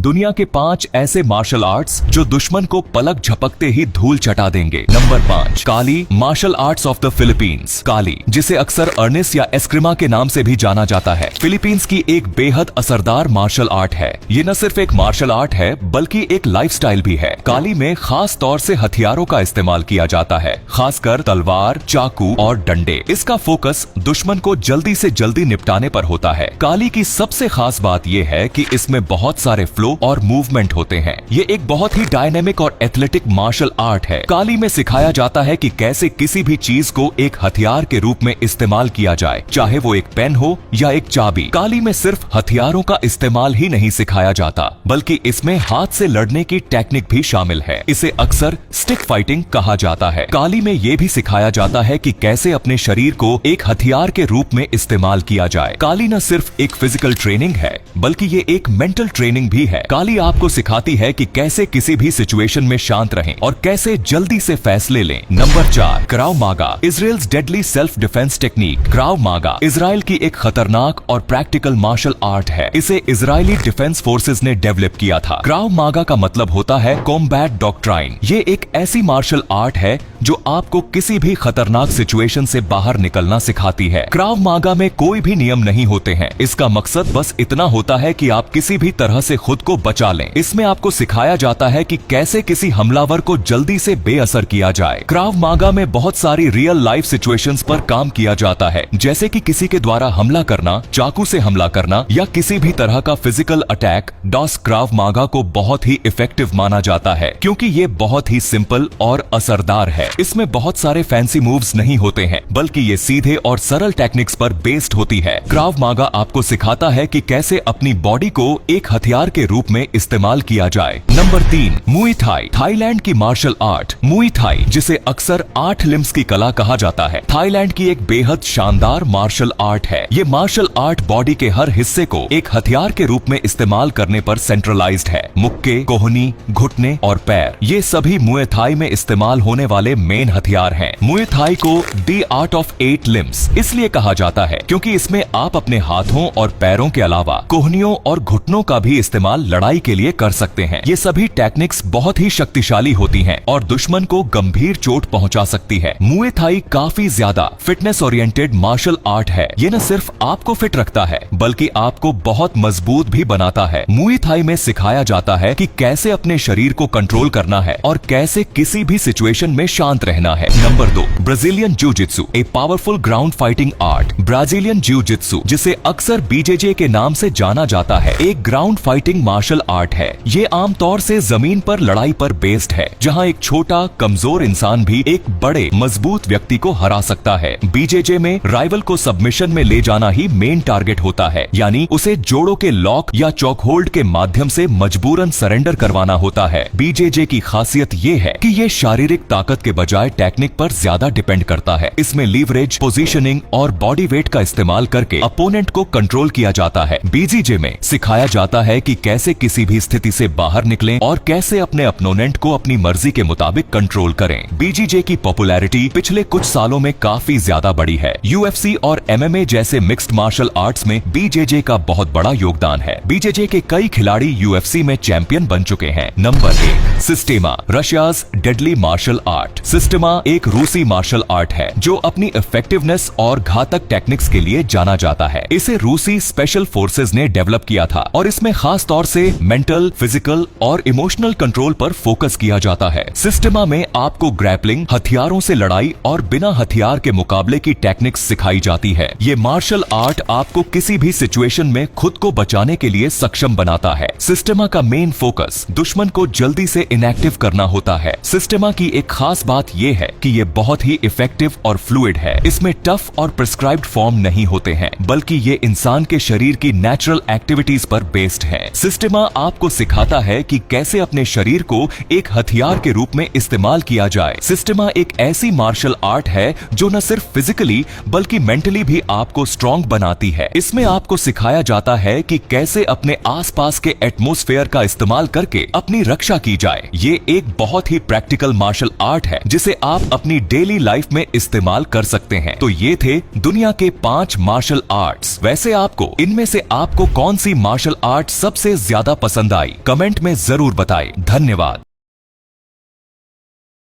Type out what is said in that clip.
दुनिया के 5 ऐसे मार्शल आर्ट्स जो दुश्मन को पलक झपकते ही धूल चटा देंगे। Number 5, Kali martial arts of the Philippines. Kali, जिसे अक्सर अर्निस या एस्क्रिमा के नाम से भी जाना जाता है, फिलीपींस की एक बेहद असरदार मार्शल आर्ट है। ये न सिर्फ एक मार्शल आर्ट है बल्कि एक लाइफस्टाइल भी है। काली में खास तौर से हथियारों का इस्तेमाल किया जाता है, खासकर तलवार, चाकू और डंडे। इसका फोकस दुश्मन को जल्दी से जल्दी निपटाने पर होता है। काली की सबसे खास बात यह है कि इसमें बहुत सारे फ्लो और मूवमेंट होते हैं। ये एक बहुत ही डायनेमिक और एथलेटिक मार्शल आर्ट है। काली में सिखाया जाता है कि कैसे किसी भी चीज को एक हथियार के रूप में इस्तेमाल किया जाए, चाहे वो एक पेन हो या एक चाबी। काली में सिर्फ हथियारों का इस्तेमाल ही नहीं सिखाया जाता, बल्कि इसमें हाथ से लड़ने की टेक्निक भी शामिल है। इसे अक्सर स्टिक फाइटिंग कहा जाता है। काली में ये भी सिखाया जाता है कि कैसे अपने शरीर को एक हथियार के रूप में इस्तेमाल किया जाए। काली न सिर्फ एक फिजिकल ट्रेनिंग है बल्कि ये एक मेंटल ट्रेनिंग भी है। काली आपको सिखाती है कि कैसे किसी भी सिचुएशन में शांत रहें और कैसे जल्दी से फैसले लें। Number 4, Krav Maga, Israel's deadly self defence technique. Krav Maga Israel की एक खतरनाक और प्रैक्टिकल मार्शल आर्ट है। इसे इजरायली डिफेंस फोर्सेस ने डेवलप किया था। क्राव मागा का मतलब होता है कॉम्बैट डॉक्ट्राइन। ये एक ऐसी मार्शल आर्ट है जो आपको किसी भी खतरनाक सिचुएशन से बाहर निकलना सिखाती है। क्राव मागा में कोई भी नियम नहीं होते हैं। इसका मकसद बस इतना होता है कि आप किसी भी तरह से खुद को बचा लें। इसमें आपको सिखाया जाता है कि कैसे किसी हमलावर को जल्दी से बेअसर किया जाए। क्राव मागा में बहुत सारी रियल लाइफ सिचुएशंस पर काम किया जाता है, जैसे कि किसी के द्वारा हमला करना, चाकू से हमला करना या किसी भी तरह का फिजिकल अटैक। डॉस क्राव मागा को बहुत ही इफेक्टिव माना जाता है क्योंकि ये बहुत ही सिंपल और असरदार है। इसमें बहुत सारे फैंसी मूव्स नहीं होते हैं बल्कि ये सीधे और सरल टेक्निक्स पर बेस्ड होती है। क्राव मागा आपको सिखाता है कि कैसे अपनी बॉडी को एक हथियार के रूप में इस्तेमाल किया जाए। नंबर 3, मुई थाई, थाईलैंड की मार्शल आर्ट। मुई थाई, जिसे अक्सर 8 लिम्स की कला कहा जाता है, थाईलैंड की एक बेहद शानदार मार्शल आर्ट है। ये मार्शल आर्ट बॉडी के हर हिस्से को एक हथियार के रूप में इस्तेमाल करने पर सेंट्रलाइज्ड है। मुक्के, कोहनी, घुटने और पैर, ये सभी मुए थाई में इस्तेमाल होने वाले मेन हथियार हैं। मुए थाई को द आर्ट ऑफ 8 लिम्स इसलिए कहा जाता है क्योंकि इसमें आप अपने हाथों और पैरों के अलावा कोहनियों और घुटनों का भी इस्तेमाल लड़ाई के लिए कर सकते हैं। ये सभी टेक्निक्स बहुत ही शक्तिशाली होती हैं और दुश्मन को गंभीर चोट पहुंचा सकती है। मुए थाई काफी ज्यादा फिटनेस ओरिएंटेड मार्शल आर्ट है। ये न सिर्फ आपको फिट रखता है बल्कि आपको बहुत मजबूत भी बनाता है। मुए थाई में सिखाया जाता है कि कैसे अपने शरीर को कंट्रोल करना है और कैसे किसी भी सिचुएशन में शांत रहना है। Number 2, Brazilian jiu jitsu, a powerful ground fighting art. Brazilian jiu jitsu, जिसे अक्सर बीजेजे के नाम से जाना जाता है, एक ग्राउंड फाइटिंग मार्शल आर्ट है। ये आमतौर से जमीन पर लड़ाई पर बेस्ड है, जहां एक छोटा कमजोर इंसान भी एक बड़े मजबूत व्यक्ति को हरा सकता है। बीजेजे में राइवल को सबमिशन में ले जाना ही मेन टारगेट होता है, यानी उसे जोड़ों के लॉक या चॉक होल्ड के माध्यम से मजबूरन सरेंडर करवाना होता है। बीजेजे की खासियत ये है कि ये शारीरिक ताकत के बजाय टेक्निक पर ज्यादा डिपेंड करता है। इसमें लीवरेज, पोजीशनिंग और बॉडी वेट का इस्तेमाल करके अपोनेंट को कंट्रोल किया जाता है। बीजेजे में सिखाया जाता है कि कैसे किसी भी स्थिति से बाहर निकलें और कैसे अपने अपोनेंट को अपनी मर्जी के मुताबिक कंट्रोल करें। बीजेजे की पॉपुलैरिटी पिछले कुछ सालों में काफी ज्यादा बढ़ी है। यूएफसी और एमएमए जैसे मिक्स्ड मार्शल आर्ट्स में बीजेजे का बहुत बड़ा योगदान है। बीजेजे के कई खिलाड़ी यूएफसी में चैंपियन बन चुके हैं। Number 1, Systema, Russia's deadly martial art. Systema एक रूसी मार्शल आर्ट है जो अपनी इफेक्टिवनेस और घातक टेक्निक्स के लिए जाना जाता है। इसे रूसी स्पेशल फोर्सेस ने डेवलप किया था और इसमें खास तौर से मेंटल, फिजिकल और इमोशनल कंट्रोल पर फोकस किया जाता है। सिस्टेमा में आपको ग्रैपलिंग, हथियारों से लड़ाई और बिना हथियार के मुकाबले की टेक्निक्स सिखाई जाती है। ये मार्शल आर्ट आपको किसी भी सिचुएशन में खुद को बचाने के लिए सक्षम बनाता है। सिस्टेमा का मेन फोकस दुश्मन को जल्दी से इनएक्टिव करना होता है। सिस्टेमा की एक खास बात यह है कि ये बहुत ही इफेक्टिव और फ्लूइड है। इसमें टफ और प्रिस्क्राइब्ड फॉर्म नहीं होते हैं बल्कि ये इंसान के शरीर की नेचुरल एक्टिविटीज पर बेस्ड है। सिस्टेमा आपको सिखाता है कि कैसे अपने शरीर को एक हथियार के रूप में इस्तेमाल किया जाए। सिस्टेमा एक ऐसी मार्शल आर्ट है जो न सिर्फ फिजिकली बल्कि मेंटली भी आपको स्ट्रॉन्ग बनाती है। इसमें आपको सिखाया जाता है कि कैसे अपने आसपास के एटमॉस्फेयर का इस्तेमाल करके अपनी रक्षा की जाए। ये एक बहुत ही प्रैक्टिकल मार्शल आर्ट है जिसे आप अपनी डेली लाइफ में इस्तेमाल कर सकते हैं। तो ये थे दुनिया के 5 मार्शल आर्ट्स। वैसे आपको इनमें से आपको कौन सी मार्शल आर्ट सबसे ज्यादा पसंद आई? कमेंट में जरूर बताएं। धन्यवाद।